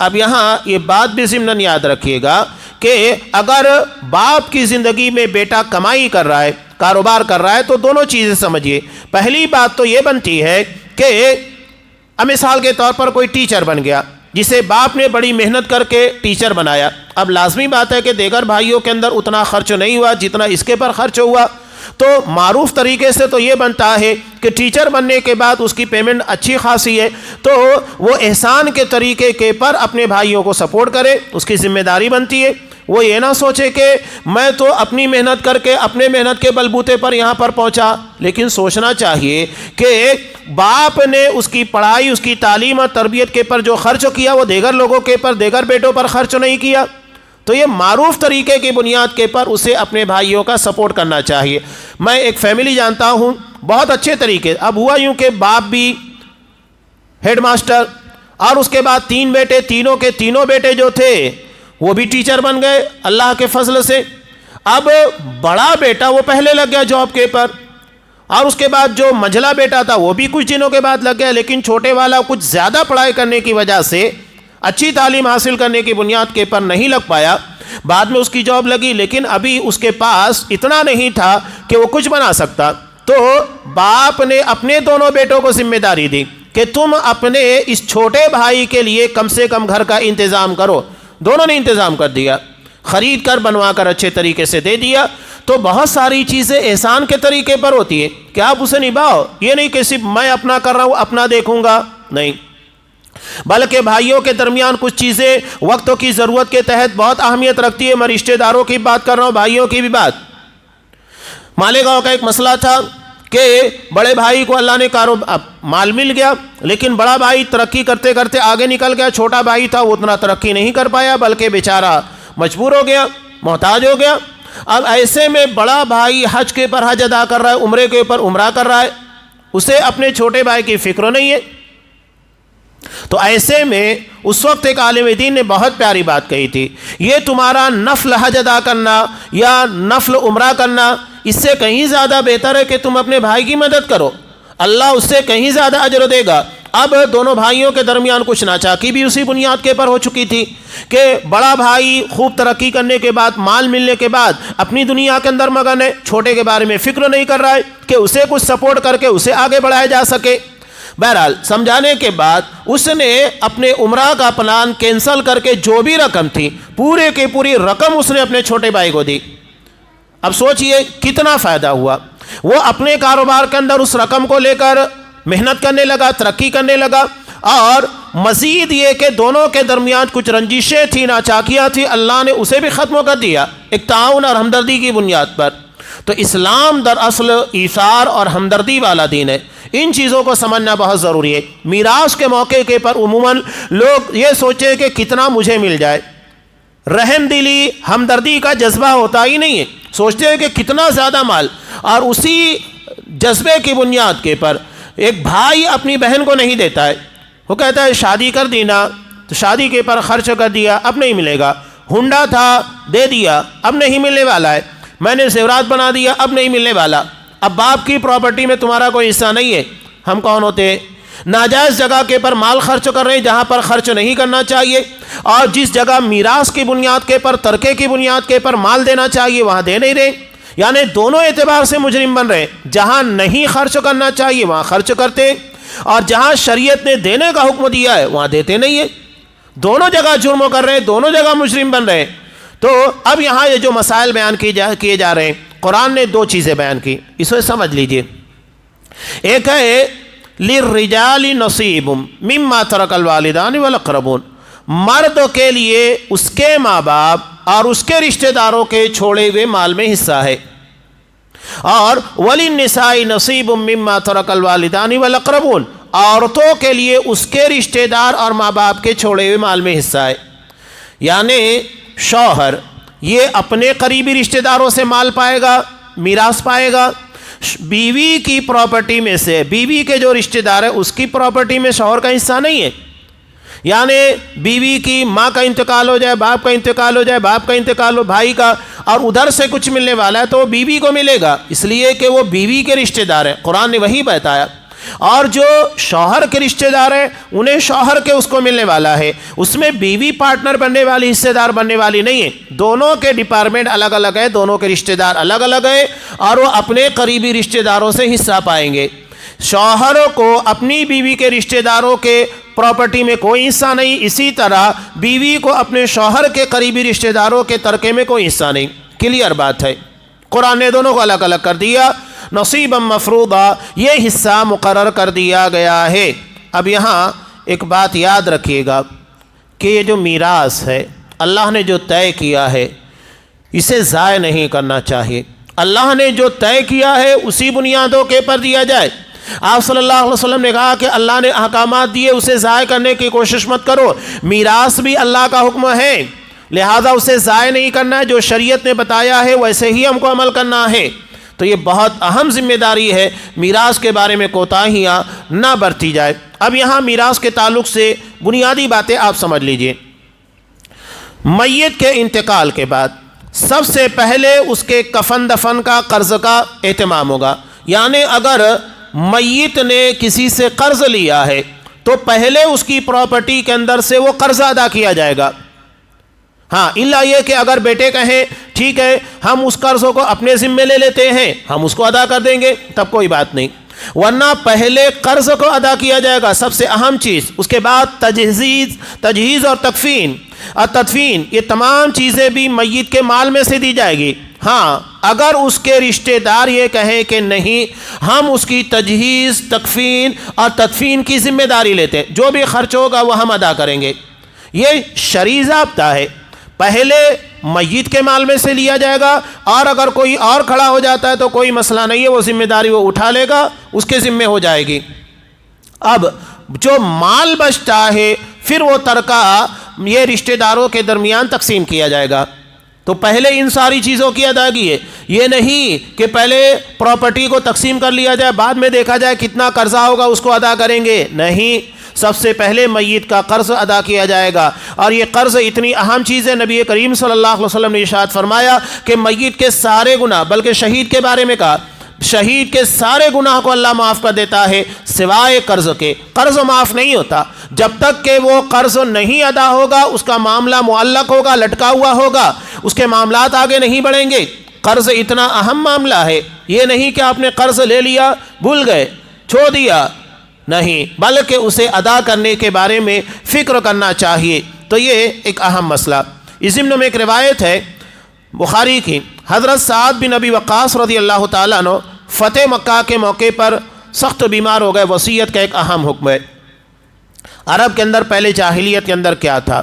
اب یہاں یہ بات بھی ضمن یاد رکھیے گا کہ اگر باپ کی زندگی میں بیٹا کمائی کر رہا ہے، کاروبار کر رہا ہے، تو دونوں چیزیں سمجھیے۔ پہلی بات تو یہ بنتی ہے کہ مثال کے طور پر کوئی ٹیچر بن گیا جسے باپ نے بڑی محنت کر کے ٹیچر بنایا، اب لازمی بات ہے کہ دیگر بھائیوں کے اندر اتنا خرچ نہیں ہوا جتنا اس کے پر خرچ ہوا، تو معروف طریقے سے تو یہ بنتا ہے کہ ٹیچر بننے کے بعد اس کی پیمنٹ اچھی خاصی ہے تو وہ احسان کے طریقے کے پر اپنے بھائیوں کو سپورٹ کرے، اس کی ذمہ داری بنتی ہے۔ وہ یہ نہ سوچے کہ میں تو اپنی محنت کر کے اپنے محنت کے بلبوتے پر یہاں پر پہنچا، لیکن سوچنا چاہیے کہ باپ نے اس کی پڑھائی، اس کی تعلیم اور تربیت کے پر جو خرچ کیا وہ دیگر لوگوں کے پر، دیگر بیٹوں پر خرچ نہیں کیا۔ تو یہ معروف طریقے کی بنیاد کے پر اسے اپنے بھائیوں کا سپورٹ کرنا چاہیے۔ میں ایک فیملی جانتا ہوں بہت اچھے طریقے، اب ہوا یوں کہ باپ بھی ہیڈ ماسٹر اور اس کے بعد 3 بیٹے، تینوں کے تینوں بیٹے جو تھے وہ بھی ٹیچر بن گئے اللہ کے فضل سے۔ اب بڑا بیٹا وہ پہلے لگ گیا جاب کے پر، اور اس کے بعد جو منجھلا بیٹا تھا وہ بھی کچھ دنوں کے بعد لگ گیا، لیکن چھوٹے والا کچھ زیادہ پڑھائی کرنے کی وجہ سے، اچھی تعلیم حاصل کرنے کی بنیاد کے پر نہیں لگ پایا، بعد میں اس کی جاب لگی، لیکن ابھی اس کے پاس اتنا نہیں تھا کہ وہ کچھ بنا سکتا۔ تو باپ نے اپنے دونوں بیٹوں کو ذمہ داری دی کہ تم اپنے اس چھوٹے بھائی کے لیے کم سے کم گھر کا انتظام کرو۔ دونوں نے انتظام کر دیا، خرید کر بنوا کر اچھے طریقے سے دے دیا۔ تو بہت ساری چیزیں احسان کے طریقے پر ہوتی ہے کہ آپ اسے نبھاؤ، یہ نہیں کہ صرف میں اپنا کر رہا ہوں اپنا دیکھوں گا، نہیں، بلکہ بھائیوں کے درمیان کچھ چیزیں وقتوں کی ضرورت کے تحت بہت اہمیت رکھتی ہے۔ میں رشتہ داروں کی بات کر رہا ہوں، بھائیوں کی بھی بات۔ مالیگاؤں کا ایک مسئلہ تھا کہ بڑے بھائی کو اللہ نے مال مل گیا، لیکن بڑا بھائی ترقی کرتے کرتے آگے نکل گیا، چھوٹا بھائی تھا وہ اتنا ترقی نہیں کر پایا، بلکہ بیچارہ مجبور ہو گیا، محتاج ہو گیا۔ اب ایسے میں بڑا بھائی حج کے پر حج ادا کر رہا ہے، عمرے کے اوپر عمرہ کر رہا ہے، اسے اپنے چھوٹے بھائی کی فکر نہیں ہے۔ تو ایسے میں اس وقت ایک عالم دین نے بہت پیاری بات کہی تھی، یہ تمہارا نفل حج ادا کرنا یا نفل عمرہ کرنا اس سے کہیں زیادہ بہتر ہے کہ تم اپنے بھائی کی مدد کرو، اللہ اس سے کہیں زیادہ اجر دے گا۔ اب دونوں بھائیوں کے درمیان کچھ ناچاکی بھی اسی بنیاد کے پر ہو چکی تھی کہ بڑا بھائی خوب ترقی کرنے کے بعد، مال ملنے کے بعد اپنی دنیا کے اندر مگن ہے، چھوٹے کے بارے میں فکر نہیں کر رہا ہے کہ اسے کچھ سپورٹ کر کے اسے آگے بڑھایا جا سکے۔ بہرحال سمجھانے کے بعد اس نے اپنے عمرہ کا پلان کینسل کر کے جو بھی رقم تھی پورے کی پوری رقم اس نے اپنے چھوٹے بھائی کو دی۔ اب سوچئے کتنا فائدہ ہوا، وہ اپنے کاروبار کے اندر اس رقم کو لے کر محنت کرنے لگا، ترقی کرنے لگا، اور مزید یہ کہ دونوں کے درمیان کچھ رنجشیں تھیں، ناچاکیاں تھیں، اللہ نے اسے بھی ختم کر دیا ایک تعاون اور ہمدردی کی بنیاد پر۔ تو اسلام دراصل ایثار اور ہمدردی والا دین ہے، ان چیزوں کو سمجھنا بہت ضروری ہے۔ میراث کے موقع کے پر عموماً لوگ یہ سوچیں کہ کتنا مجھے مل جائے، رحم دلی ہمدردی کا جذبہ ہوتا ہی نہیں ہے، سوچتے ہیں کہ کتنا زیادہ مال، اور اسی جذبے کی بنیاد کے پر ایک بھائی اپنی بہن کو نہیں دیتا ہے، وہ کہتا ہے شادی کر دینا، تو شادی کے پر خرچ کر دیا، اب نہیں ملے گا، ہنڈا تھا دے دیا، اب نہیں ملنے والا ہے، میں نے زیورات بنا دیا، اب نہیں ملنے والا، اب باپ کی پراپرٹی میں تمہارا کوئی حصہ نہیں ہے۔ ہم کون ہوتے ہیں؟ ناجائز جگہ کے پر مال خرچ کر رہے ہیں جہاں پر خرچ نہیں کرنا چاہیے، اور جس جگہ میراث کی بنیاد کے پر، ترکے کی بنیاد کے پر مال دینا چاہیے وہاں دے نہیں رہے، یعنی دونوں اعتبار سے مجرم بن رہے، جہاں نہیں خرچ کرنا چاہیے وہاں خرچ کرتے، اور جہاں شریعت نے دینے کا حکم دیا ہے وہاں دیتے نہیں ہیں، دونوں جگہ جرم کر رہے ہیں، دونوں جگہ مجرم بن رہے ہیں۔ تو اب یہاں یہ جو مسائل بیان کیے جا رہے ہیں، قرآن نے دو چیزیں بیان کی، اسے سمجھ لیجئے۔ ایک ہے للرجال نصیب مما ترک الوالدان والاقربون، مرد کے لیے اس کے ماں باپ اور اس کے رشتہ داروں کے چھوڑے ہوئے مال میں حصہ ہے، اور وللنساء نصیب مما ترک الوالدان والاقربون، عورتوں کے لیے اس کے رشتہ دار اور ماں باپ کے چھوڑے ہوئے مال میں حصہ ہے۔ یعنی شوہر یہ اپنے قریبی رشتہ داروں سے مال پائے گا، میراث پائے گا، بیوی کی پراپرٹی میں سے، بیوی کے جو رشتہ دار ہے اس کی پراپرٹی میں شوہر کا حصہ نہیں ہے، یعنی بیوی کی ماں کا انتقال ہو جائے، باپ کا انتقال ہو جائے، باپ کا انتقال ہو بھائی کا، اور ادھر سے کچھ ملنے والا ہے تو وہ بیوی کو ملے گا، اس لیے کہ وہ بیوی کے رشتہ دار ہیں، قرآن نے وہی بتایا۔ اور جو شوہر کے رشتہ دار ہیں انہیں شوہر کے اس کو ملنے والا ہے، اس میں بیوی پارٹنر بننے والی، حصہ دار بننے والی نہیں ہے، دونوں کے ڈپارٹمنٹ الگ الگ ہے، دونوں کے رشتہ دار الگ الگ ہیں، اور وہ اپنے قریبی رشتہ داروں سے حصہ پائیں گے۔ شوہروں کو اپنی بیوی کے رشتہ داروں کے پراپرٹی میں کوئی حصہ نہیں، اسی طرح بیوی کو اپنے شوہر کے قریبی رشتہ داروں کے ترکے میں کوئی حصہ نہیں۔ کلیئر بات ہے، قرآن نے دونوں کو الگ الگ کر دیا، نصیبا مفروضا، یہ حصہ مقرر کر دیا گیا ہے۔ اب یہاں ایک بات یاد رکھیے گا کہ یہ جو میراث ہے اللہ نے جو طے کیا ہے اسے ضائع نہیں کرنا چاہیے، اللہ نے جو طے کیا ہے اسی بنیادوں کے پر دیا جائے۔ آپ صلی اللہ علیہ وسلم نے کہا کہ اللہ نے احکامات دیے اسے ضائع کرنے کی کوشش مت کرو، میراث بھی اللہ کا حکم ہے، لہذا اسے ضائع نہیں کرنا ہے، جو شریعت نے بتایا ہے ویسے ہی ہم کو عمل کرنا ہے۔ تو یہ بہت اہم ذمہ داری ہے، میراث کے بارے میں کوتاہیاں نہ برتی جائے۔ اب یہاں میراث کے تعلق سے بنیادی باتیں آپ سمجھ لیجئے۔ میت کے انتقال کے بعد سب سے پہلے اس کے کفن دفن کا قرض کا اہتمام ہوگا، یعنی اگر میت نے کسی سے قرض لیا ہے تو پہلے اس کی پراپرٹی کے اندر سے وہ قرض ادا کیا جائے گا۔ ہاں الا یہ کہ اگر بیٹے کہیں ٹھیک ہے ہم اس قرض کو اپنے ذمے لے لیتے ہیں، ہم اس کو ادا کر دیں گے، تب کوئی بات نہیں، ورنہ پہلے قرض کو ادا کیا جائے گا، سب سے اہم چیز، اس کے بعد تجہیز اور تکفین اور تدفین، یہ تمام چیزیں بھی میت کے مال میں سے دی جائے گی۔ ہاں اگر اس کے رشتہ دار یہ کہیں کہ نہیں ہم اس کی تجہیز، تکفین اور تدفین کی ذمہ داری لیتے ہیں، جو بھی خرچ ہوگا وہ ہم ادا کریں گے، یہ شرعی ضابطہ ہے، پہلے میت کے مال میں سے لیا جائے گا، اور اگر کوئی اور کھڑا ہو جاتا ہے تو کوئی مسئلہ نہیں ہے، وہ ذمہ داری وہ اٹھا لے گا، اس کے ذمے ہو جائے گی۔ اب جو مال بچتا ہے پھر وہ ترکہ یہ رشتہ داروں کے درمیان تقسیم کیا جائے گا۔ تو پہلے ان ساری چیزوں کی ادائیگی ہے، یہ نہیں کہ پہلے پراپرٹی کو تقسیم کر لیا جائے بعد میں دیکھا جائے کتنا قرضہ ہوگا اس کو ادا کریں گے، نہیں، سب سے پہلے میت کا قرض ادا کیا جائے گا۔ اور یہ قرض اتنی اہم چیز ہے، نبی کریم صلی اللہ علیہ وسلم نے ارشاد فرمایا کہ میت کے سارے گناہ، بلکہ شہید کے بارے میں کہا شہید کے سارے گناہ کو اللہ معاف کر دیتا ہے سوائے قرض کے، قرض معاف نہیں ہوتا جب تک کہ وہ قرض نہیں ادا ہوگا، اس کا معاملہ معلق ہوگا، لٹکا ہوا ہوگا، اس کے معاملات آگے نہیں بڑھیں گے۔ قرض اتنا اہم معاملہ ہے، یہ نہیں کہ آپ نے قرض لے لیا بھول گئے چھوڑ دیا، نہیں، بلکہ اسے ادا کرنے کے بارے میں فکر کرنا چاہیے۔ تو یہ ایک اہم مسئلہ۔ اس ضمن میں ایک روایت ہے بخاری کی، حضرت سعد بن ابی وقاص رضی اللہ تعالیٰ عنہ فتح مکہ کے موقع پر سخت بیمار ہو گئے، وصیت کا ایک اہم حکم ہے۔ عرب کے اندر پہلے جاہلیت کے اندر کیا تھا؟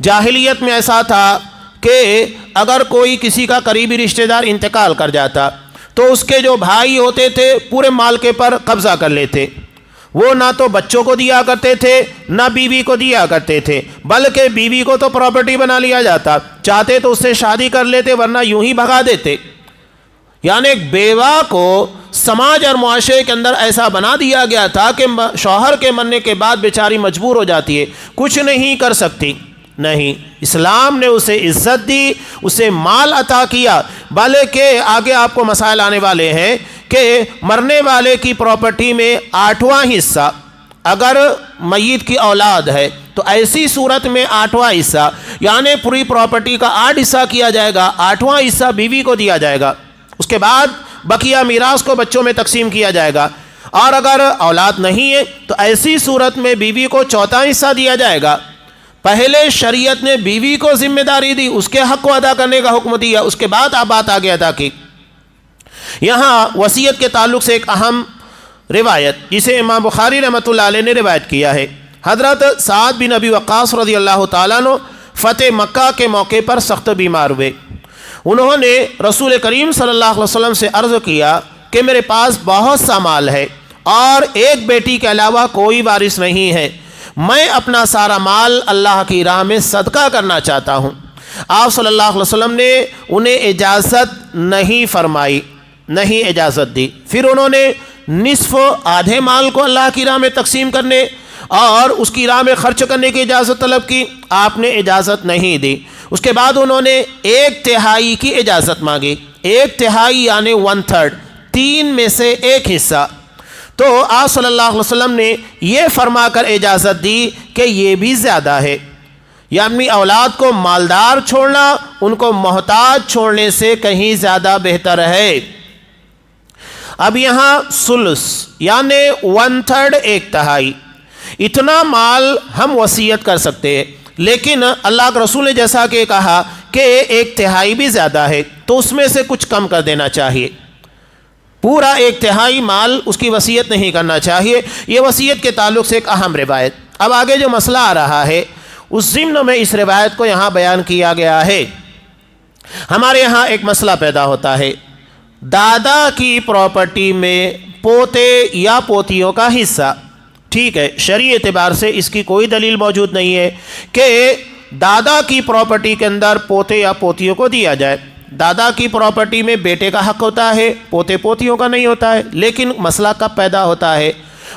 جاہلیت میں ایسا تھا کہ اگر کوئی کسی کا قریبی رشتہ دار انتقال کر جاتا تو اس کے جو بھائی ہوتے تھے پورے مالکے پر قبضہ کر لیتے. وہ نہ تو بچوں کو دیا کرتے تھے نہ بیوی کو دیا کرتے تھے، بلکہ بیوی کو تو پراپرٹی بنا لیا جاتا، چاہتے تو اس سے شادی کر لیتے ورنہ یوں ہی بھگا دیتے. یعنی ایک بیوہ کو سماج اور معاشرے کے اندر ایسا بنا دیا گیا تھا کہ شوہر کے مرنے کے بعد بیچاری مجبور ہو جاتی ہے، کچھ نہیں کر سکتی. نہیں، اسلام نے اسے عزت دی، اسے مال عطا کیا، بلکہ آگے آپ کو مسائل آنے والے ہیں کہ مرنے والے کی پراپرٹی میں 8واں حصہ اگر میت کی اولاد ہے تو ایسی صورت میں 8واں حصہ یعنی پوری پراپرٹی کا 8 حصہ کیا جائے گا، 8واں حصہ بیوی کو دیا جائے گا. اس کے بعد بقیہ میراث کو بچوں میں تقسیم کیا جائے گا. اور اگر اولاد نہیں ہے تو ایسی صورت میں بیوی کو 4واں حصہ دیا جائے گا. پہلے شریعت نے بیوی کو ذمہ داری دی، اس کے حق کو ادا کرنے کا حکم دیا، اس کے بعد آپ بات آگے ادا کی. یہاں وصیت کے تعلق سے ایک اہم روایت جسے امام بخاری رحمۃ اللہ علیہ نے روایت کیا ہے. حضرت سعد بن ابی وقاص رضی اللہ تعالیٰ عنہ فتح مکہ کے موقع پر سخت بیمار ہوئے. انہوں نے رسول کریم صلی اللہ علیہ وسلم سے عرض کیا کہ میرے پاس بہت سا مال ہے اور ایک بیٹی کے علاوہ کوئی وارث نہیں ہے، میں اپنا سارا مال اللہ کی راہ میں صدقہ کرنا چاہتا ہوں. آپ صلی اللہ علیہ وسلم نے انہیں اجازت نہیں فرمائی، نہیں اجازت دی. پھر انہوں نے نصف آدھے مال کو اللہ کی راہ میں تقسیم کرنے اور اس کی راہ میں خرچ کرنے کی اجازت طلب کی، آپ نے اجازت نہیں دی. اس کے بعد انہوں نے 1/3 کی اجازت مانگی. 1/3 یعنی 1/3، 3 میں سے 1 حصہ. تو آپ صلی اللہ علیہ وسلم نے یہ فرما کر اجازت دی کہ یہ بھی زیادہ ہے، یعنی اولاد کو مالدار چھوڑنا ان کو محتاج چھوڑنے سے کہیں زیادہ بہتر ہے. اب یہاں ثلث یعنی 1/3، 1/3 اتنا مال ہم وصیت کر سکتے ہیں، لیکن اللہ کے رسول نے جیسا کہ کہا کہ 1/3 بھی زیادہ ہے تو اس میں سے کچھ کم کر دینا چاہیے. پورا 1/3 مال اس کی وصیت نہیں کرنا چاہیے. یہ وصیت کے تعلق سے ایک اہم روایت. اب آگے جو مسئلہ آ رہا ہے اس ضمن میں اس روایت کو یہاں بیان کیا گیا ہے. ہمارے یہاں ایک مسئلہ پیدا ہوتا ہے، دادا کی پراپرٹی میں پوتے یا پوتیوں کا حصہ. ٹھیک ہے، شرعی اعتبار سے اس کی کوئی دلیل موجود نہیں ہے کہ دادا کی پراپرٹی کے اندر پوتے یا پوتیوں کو دیا جائے. دادا کی پراپرٹی میں بیٹے کا حق ہوتا ہے، پوتے پوتیوں کا نہیں ہوتا ہے. لیکن مسئلہ کب پیدا ہوتا ہے؟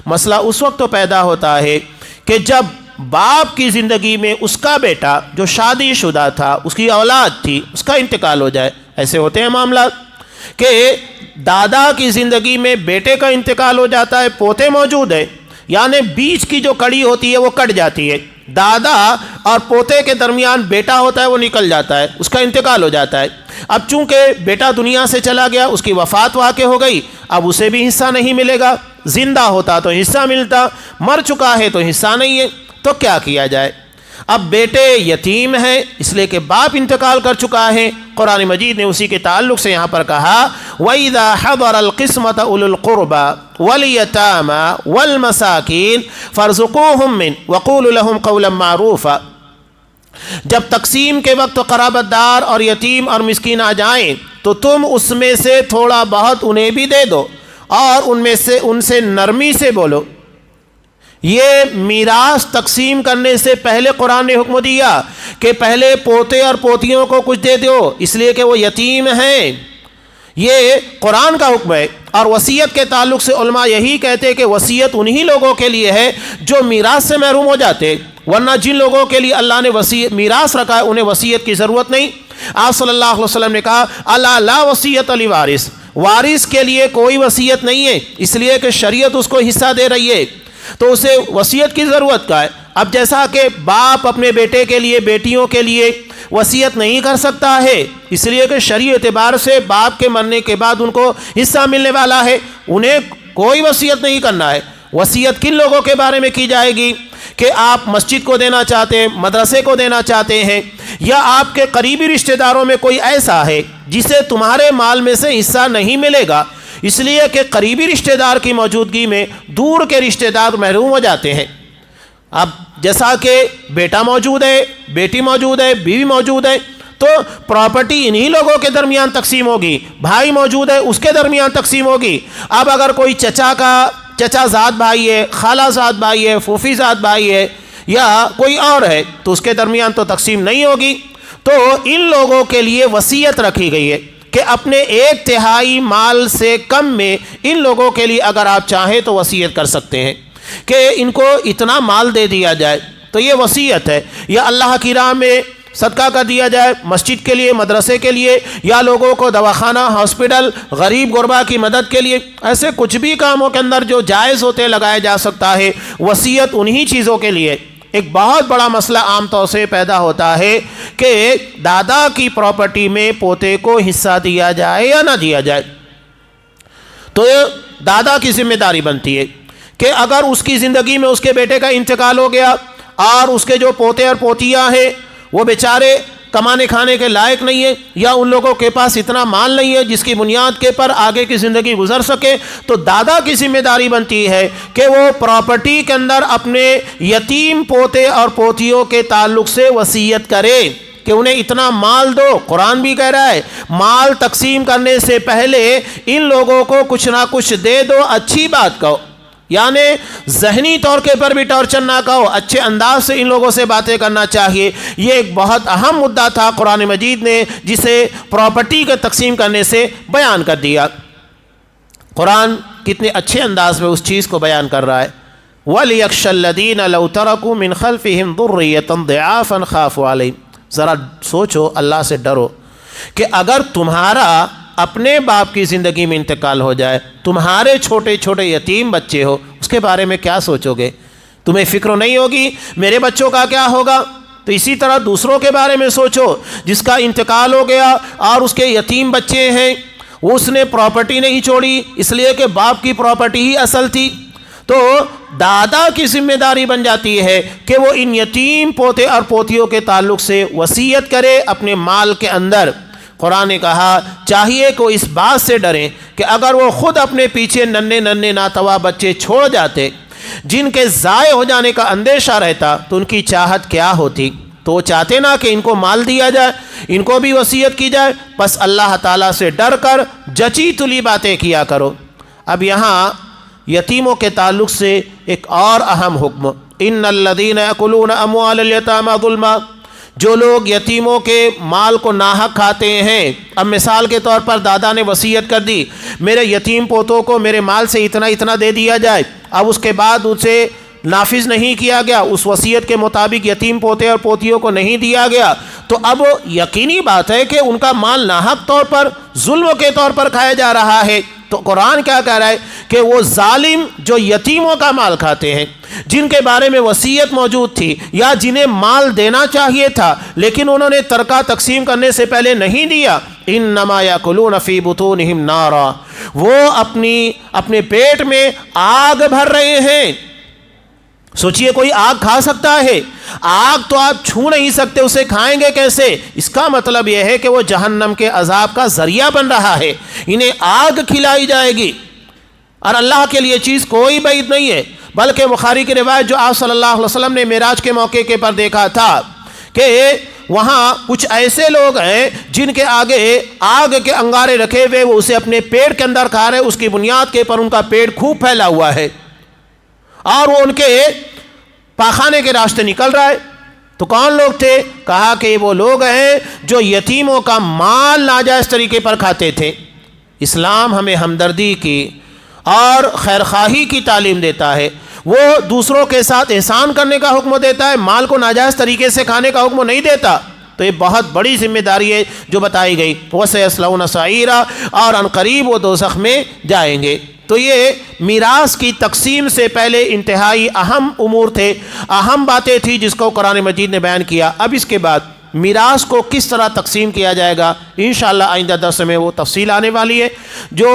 مسئلہ اس وقت تو پیدا ہوتا ہے کہ جب باپ کی زندگی میں اس کا بیٹا جو شادی شدہ تھا، اس کی اولاد تھی، اس کا انتقال ہو جائے. ایسے ہوتے ہیں معاملات کہ دادا کی زندگی میں بیٹے کا انتقال ہو جاتا ہے، پوتے موجود ہے، یعنی بیچ کی جو کڑی ہوتی ہے وہ کٹ جاتی ہے. دادا اور پوتے کے درمیان بیٹا ہوتا ہے، وہ نکل جاتا ہے، اس کا انتقال ہو جاتا ہے. اب چونکہ بیٹا دنیا سے چلا گیا، اس کی وفات واقع ہو گئی، اب اسے بھی حصہ نہیں ملے گا. زندہ ہوتا تو حصہ ملتا، مر چکا ہے تو حصہ نہیں ہے. تو کیا کیا جائے؟ اب بیٹے یتیم ہیں اس لیے کہ باپ انتقال کر چکا ہے. قرآن مجید نے اسی کے تعلق سے یہاں پر کہا وَإِذَا حَضَرَ الْقِسْمَةَ أُولُو الْقُرْبَى وَالْيَتَامَى وَالْمَسَاكِينَ فَارْزُقُوهُم مِّنْهُ وَقُولُوا لَهُمْ قَوْلًا مَّعْرُوفًا. جب تقسیم کے وقت قرابت دار اور یتیم اور مسکین آ جائیں تو تم اس میں سے تھوڑا بہت انہیں بھی دے دو اور ان سے نرمی سے بولو. یہ میراث تقسیم کرنے سے پہلے قرآن نے حکم دیا کہ پہلے پوتے اور پوتیوں کو کچھ دے دو، اس لیے کہ وہ یتیم ہیں. یہ قرآن کا حکم ہے. اور وصیت کے تعلق سے علماء یہی کہتے ہیں کہ وصیت انہی لوگوں کے لیے ہے جو میراث سے محروم ہو جاتے، ورنہ جن لوگوں کے لیے اللہ نے میراث رکھا ہے انہیں وصیت کی ضرورت نہیں. آپ صلی اللہ علیہ وسلم نے کہا الا لا وصیت لوارث، وارث کے لیے کوئی وصیت نہیں ہے، اس لیے کہ شریعت اس کو حصہ دے رہی ہے تو اسے وصیت کی ضرورت کا ہے. اب جیسا کہ باپ اپنے بیٹے کے لیے بیٹیوں کے لیے وصیت نہیں کر سکتا ہے، اس لیے کہ شرعی اعتبار سے باپ کے مرنے کے بعد ان کو حصہ ملنے والا ہے، انہیں کوئی وصیت نہیں کرنا ہے. وصیت کن لوگوں کے بارے میں کی جائے گی کہ آپ مسجد کو دینا چاہتے ہیں، مدرسے کو دینا چاہتے ہیں، یا آپ کے قریبی رشتہ داروں میں کوئی ایسا ہے جسے تمہارے مال میں سے حصہ نہیں ملے گا، اس لیے کہ قریبی رشتہ دار کی موجودگی میں دور کے رشتہ دار محروم ہو جاتے ہیں. اب جیسا کہ بیٹا موجود ہے، بیٹی موجود ہے، بیوی موجود ہے، تو پراپرٹی انہی لوگوں کے درمیان تقسیم ہوگی. بھائی موجود ہے، اس کے درمیان تقسیم ہوگی. اب اگر کوئی چچا زاد بھائی ہے، خالہ زاد بھائی ہے، پھوپھی زاد بھائی ہے یا کوئی اور ہے تو اس کے درمیان تو تقسیم نہیں ہوگی. تو ان لوگوں کے لیے وصیت رکھی گئی ہے کہ اپنے 1/3 مال سے کم میں ان لوگوں کے لیے اگر آپ چاہیں تو وصیت کر سکتے ہیں کہ ان کو اتنا مال دے دیا جائے. تو یہ وصیت ہے. یا اللہ کی راہ میں صدقہ کر دیا جائے، مسجد کے لیے، مدرسے کے لیے، یا لوگوں کو دواخانہ، ہاسپٹل، غریب غربا کی مدد کے لیے، ایسے کچھ بھی کاموں کے اندر جو جائز ہوتے لگایا جا سکتا ہے. وصیت انہی چیزوں کے لیے. ایک بہت بڑا مسئلہ عام طور سے پیدا ہوتا ہے کہ دادا کی پراپرٹی میں پوتے کو حصہ دیا جائے یا نہ دیا جائے. تو دادا کی ذمہ داری بنتی ہے کہ اگر اس کی زندگی میں اس کے بیٹے کا انتقال ہو گیا اور اس کے جو پوتے اور پوتیاں ہیں وہ بیچارے کمانے کھانے کے لائق نہیں ہے، یا ان لوگوں کے پاس اتنا مال نہیں ہے جس کی بنیاد کے پر آگے کی زندگی گزر سکے، تو دادا کی ذمہ داری بنتی ہے کہ وہ پراپرٹی کے اندر اپنے یتیم پوتے اور پوتیوں کے تعلق سے وصیت کرے کہ انہیں اتنا مال دو. قرآن بھی کہہ رہا ہے مال تقسیم کرنے سے پہلے ان لوگوں کو کچھ نہ کچھ دے دو. اچھی بات کہو، یعنی ذہنی طور کے پر بھی ٹارچر نہ کہو، اچھے انداز سے ان لوگوں سے باتیں کرنا چاہیے. یہ ایک بہت اہم مدعا تھا قرآن مجید نے جسے پراپرٹی کا تقسیم کرنے سے بیان کر دیا. قرآن کتنے اچھے انداز میں اس چیز کو بیان کر رہا ہے. وَلْيَخْشَ الَّذِينَ لَوْ تَرَكُوا مِنْ خَلْفِهِمْ ذُرِّيَّةً ضِعَافًا خَافُوا عَلَيْهِمْ. ذرا سوچو، اللہ سے ڈرو کہ اگر تمہارا اپنے باپ کی زندگی میں انتقال ہو جائے، تمہارے چھوٹے چھوٹے یتیم بچے ہو، اس کے بارے میں کیا سوچو گے؟ تمہیں فکر نہیں ہوگی میرے بچوں کا کیا ہوگا؟ تو اسی طرح دوسروں کے بارے میں سوچو جس کا انتقال ہو گیا اور اس کے یتیم بچے ہیں، اس نے پراپرٹی نہیں چھوڑی اس لیے کہ باپ کی پراپرٹی ہی اصل تھی. تو دادا کی ذمہ داری بن جاتی ہے کہ وہ ان یتیم پوتے اور پوتیوں کے تعلق سے وصیت کرے اپنے مال کے اندر. قرآن نے کہا چاہیے کہ اس بات سے ڈریں کہ اگر وہ خود اپنے پیچھے ننھے ناتوا بچے چھوڑ جاتے جن کے ضائع ہو جانے کا اندیشہ رہتا تو ان کی چاہت کیا ہوتی. تو وہ چاہتے نا کہ ان کو مال دیا جائے، ان کو بھی وصیت کی جائے. بس اللہ تعالیٰ سے ڈر کر جچی تلی باتیں کیا کرو. اب یہاں یتیموں کے تعلق سے ایک اور اہم حکم، ان الذین یاکلون اموال الیتامی ظلما، جو لوگ یتیموں کے مال کو ناحق کھاتے ہیں. اب مثال کے طور پر دادا نے وصیت کر دی میرے یتیم پوتوں کو میرے مال سے اتنا دے دیا جائے، اب اس کے بعد اسے نافذ نہیں کیا گیا، اس وصیت کے مطابق یتیم پوتے اور پوتیوں کو نہیں دیا گیا، تو اب یقینی بات ہے کہ ان کا مال ناحق طور پر ظلم کے طور پر کھایا جا رہا ہے. تو قرآن کیا کہہ رہا ہے کہ وہ ظالم جو یتیموں کا مال کھاتے ہیں، جن کے بارے میں وصیت موجود تھی یا جنہیں مال دینا چاہیے تھا لیکن انہوں نے ترکہ تقسیم کرنے سے پہلے نہیں دیا، انما یاکلون فی بطونہم نارا، وہ اپنے پیٹ میں آگ بھر رہے ہیں. سوچئے کوئی آگ کھا سکتا ہے؟ آگ تو آپ چھو نہیں سکتے، اسے کھائیں گے کیسے؟ اس کا مطلب یہ ہے کہ وہ جہنم کے عذاب کا ذریعہ بن رہا ہے، انہیں آگ کھلائی جائے گی. اور اللہ کے لیے چیز کوئی بعید نہیں ہے، بلکہ بخاری کی روایت جو آپ صلی اللہ علیہ وسلم نے معراج کے موقع کے پر دیکھا تھا کہ وہاں کچھ ایسے لوگ ہیں جن کے آگے آگ کے انگارے رکھے ہوئے، وہ اسے اپنے پیٹ کے اندر کھا رہے، اس کی بنیاد کے پر ان کا پیٹ خوب پھیلا ہوا ہے اور وہ ان کے پاخانے کے راستے نکل رہا ہے. تو کون لوگ تھے؟ کہا کہ وہ لوگ ہیں جو یتیموں کا مال ناجائز طریقے پر کھاتے تھے. اسلام ہمیں ہمدردی کی اور خیرخواہی کی تعلیم دیتا ہے، وہ دوسروں کے ساتھ احسان کرنے کا حکم دیتا ہے، مال کو ناجائز طریقے سے کھانے کا حکم نہیں دیتا. تو یہ بہت بڑی ذمہ داری ہے جو بتائی گئی. وَسَيَصْلَوْنَ سَعِيرًا، اور ان قریب وہ دوزخ میں جائیں گے. تو یہ میراث کی تقسیم سے پہلے انتہائی اہم امور تھے، اہم باتیں تھیں جس کو قرآن مجید نے بیان کیا. اب اس کے بعد میراث کو کس طرح تقسیم کیا جائے گا انشاءاللہ آئندہ درس میں وہ تفصیل آنے والی ہے جو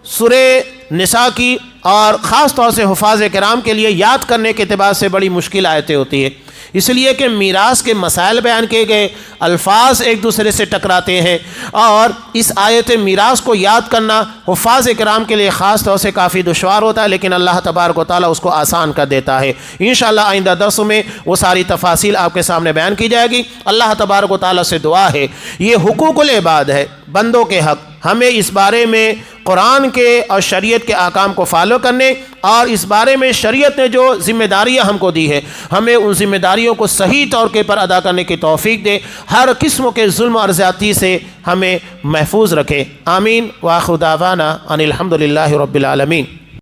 سورہ نساء کی اور خاص طور سے حفاظ کرام کے لیے یاد کرنے کے اعتبار سے بڑی مشکل آیتیں ہوتی ہیں. اس لیے کہ میراث کے مسائل بیان کیے گئے، الفاظ ایک دوسرے سے ٹکراتے ہیں، اور اس آیت میراث کو یاد کرنا حفاظ کرام کے لیے خاص طور سے کافی دشوار ہوتا ہے، لیکن اللہ تبارک و تعالیٰ اس کو آسان کر دیتا ہے۔ انشاءاللہ آئندہ درسوں میں وہ ساری تفاصیل آپ کے سامنے بیان کی جائے گی۔ اللہ تبارک و تعالیٰ سے دعا ہے، یہ حقوق العباد ہے، بندوں کے حق، ہمیں اس بارے میں قرآن کے اور شریعت کے احکام کو فالو کرنے، اور اس بارے میں شریعت نے جو ذمہ داریاں ہم کو دی ہے، ہمیں ان ذمہ داریوں کو صحیح طور پر ادا کرنے کی توفیق دے، ہر قسم کے ظلم اور زیادتی سے ہمیں محفوظ رکھے۔ آمین۔ وآخر دعوانا ان الحمد للہ رب العالمین۔